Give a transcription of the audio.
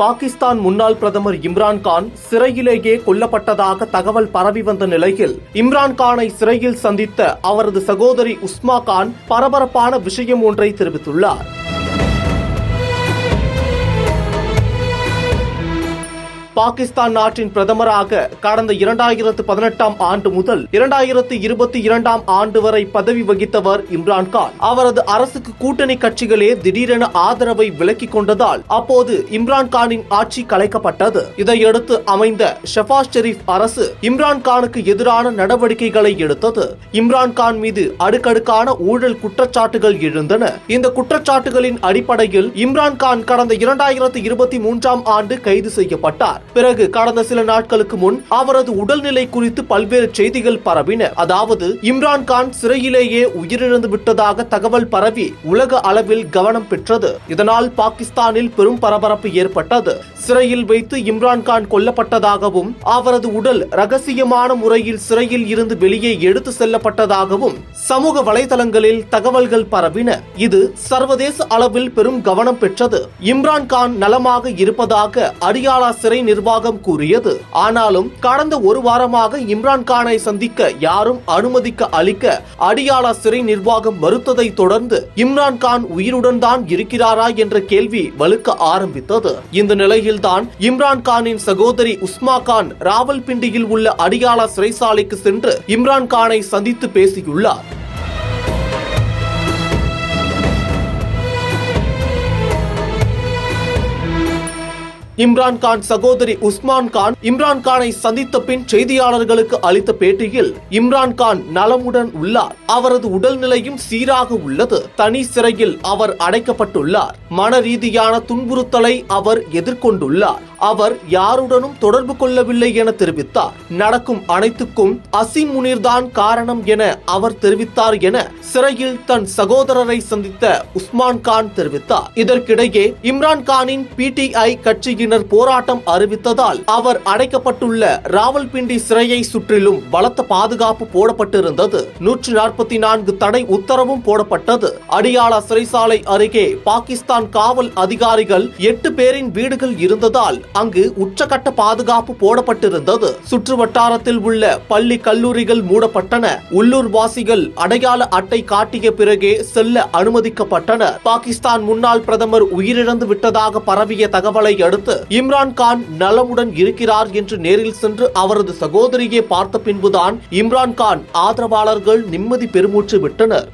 பாகிஸ்தான் முன்னாள் பிரதமர் இம்ரான் கான் சிறையிலேயே கொல்லப்பட்டதாக தகவல் பரவி வந்த நிலையில் இம்ரான் கானை சிறையில் சந்தித்த அவரது சகோதரி உஸ்மா கான் பரபரப்பான விஷயம் ஒன்றை தெரிவித்துள்ளார். பாகிஸ்தான் நாட்டின் பிரதமராக கடந்த 2018ஆம் ஆண்டு முதல் 2022ஆம் ஆண்டு வரை பதவி வகித்தவர் இம்ரான் கான். அவரது அரசுக்கு கூட்டணி கட்சிகளே திடீரென ஆதரவை விலக்கிக் கொண்டதால் அப்போது இம்ரான் கானின் ஆட்சி கலைக்கப்பட்டது. இதையடுத்து அமைந்த ஷெபாஸ் ஷெரீப் அரசு இம்ரான் கானுக்கு எதிரான நடவடிக்கைகளை எடுத்தது. இம்ரான் கான் மீது அடுக்கடுக்கான ஊழல் குற்றச்சாட்டுகள் எழுந்தன. இந்த குற்றச்சாட்டுகளின் அடிப்படையில் இம்ரான் கான் கடந்த 2023ஆம் ஆண்டு கைது செய்யப்பட்டார். பிறகு கடந்த சில நாட்களுக்கு முன் அவரது உடல்நிலை குறித்து பல்வேறு செய்திகள் பரவின. அதாவது இம்ரான் கான் சிறையிலேயே உயிரிழந்து விட்டதாக தகவல் பரவி உலக அளவில் கவனம் பெற்றது. இதனால் பாகிஸ்தானில் பெரும் பரபரப்பு ஏற்பட்டது. சிறையில் வைத்து இம்ரான் கான் கொல்லப்பட்டதாகவும் அவரது உடல் ரகசியமான முறையில் சிறையில் இருந்து வெளியே எடுத்து செல்லப்பட்டதாகவும் சமூக வலைதளங்களில் தகவல்கள் பரவின. இது சர்வதேச அளவில் பெரும் கவனம் பெற்றது. இம்ரான் கான் நலமாக இருப்பதாக அடியாலா சிறை நிர்வாகம் கூறியது. ஆனாலும் கடந்த ஒரு வாரமாக இம்ரான் கானை சந்திக்க யாரும் அனுமதிக்க அளிக்க அடியாலா சிறை நிர்வாகம் மறுத்ததை தொடர்ந்து இம்ரான் கான் உயிருடன் தான் இருக்கிறாரா என்ற கேள்வி வலுக்க ஆரம்பித்தது. இந்த நிலையில்தான் இம்ரான் கானின் சகோதரி உஸ்மா கான் ராவல்பிண்டியில் உள்ள அடியாலா சிறைசாலைக்கு சென்று இம்ரான் கானை சந்தித்து பேசியுள்ளார். இம்ரான் கான் சகோதரி உஸ்மான் கான் இம்ரான் கானை சந்தித்த பின் செய்தியாளர்களுக்கு அளித்த பேட்டியில் இம்ரான் கான் நலமுடன் உள்ளார். அவரது உடல்நிலையும் சீராக உள்ளது. தனி சிறையில் அவர் அடைக்கப்பட்டுள்ளார். மன ரீதியான துன்புறுத்தலை அவர் எதிர்கொண்டுள்ளார். அவர் யாருடனும் தொடர்பு கொள்ளவில்லை என தெரிவித்தார். நடக்கும் அனைத்துக்கும் அசீம் முனீர் தான் காரணம் என அவர் தெரிவித்தார் என சிறையில் தன் சகோதரரை சந்தித்த உஸ்மான் கான் தெரிவித்தார். இதற்கிடையே இம்ரான் கானின் PTI கட்சியின் போராட்டம் அறிவித்ததால் அவர் அடைக்கப்பட்டுள்ள ராவல்பிண்டி சிறையை சுற்றிலும் பலத்த பாதுகாப்பு போடப்பட்டிருந்தது. 144 தடை உத்தரவும் போடப்பட்டது. அடியாலா சிறைசாலை அருகே பாகிஸ்தான் காவல் அதிகாரிகள் 8 பேரின் வீடுகள் இருந்ததால் அங்கு உச்சகட்ட பாதுகாப்பு போடப்பட்டிருந்தது. சுற்று வட்டாரத்தில் உள்ள பள்ளி கல்லூரிகள் மூடப்பட்டன. உள்ளூர் வாசிகள் அடையாள அட்டை காட்டிய பிறகே செல்ல அனுமதிக்கப்பட்டனர். பாகிஸ்தான் முன்னாள் பிரதமர் உயிரிழந்து விட்டதாக பரவிய தகவலை அடுத்து இம்ரான் கான் நலமுடன் இருக்கிறார் என்று நேரில் சென்று அவரது சகோதரியை பார்த்த பின்புதான் இம்ரான் கான் ஆதரவாளர்கள் நிம்மதி பெருமூச்சு விட்டனர்.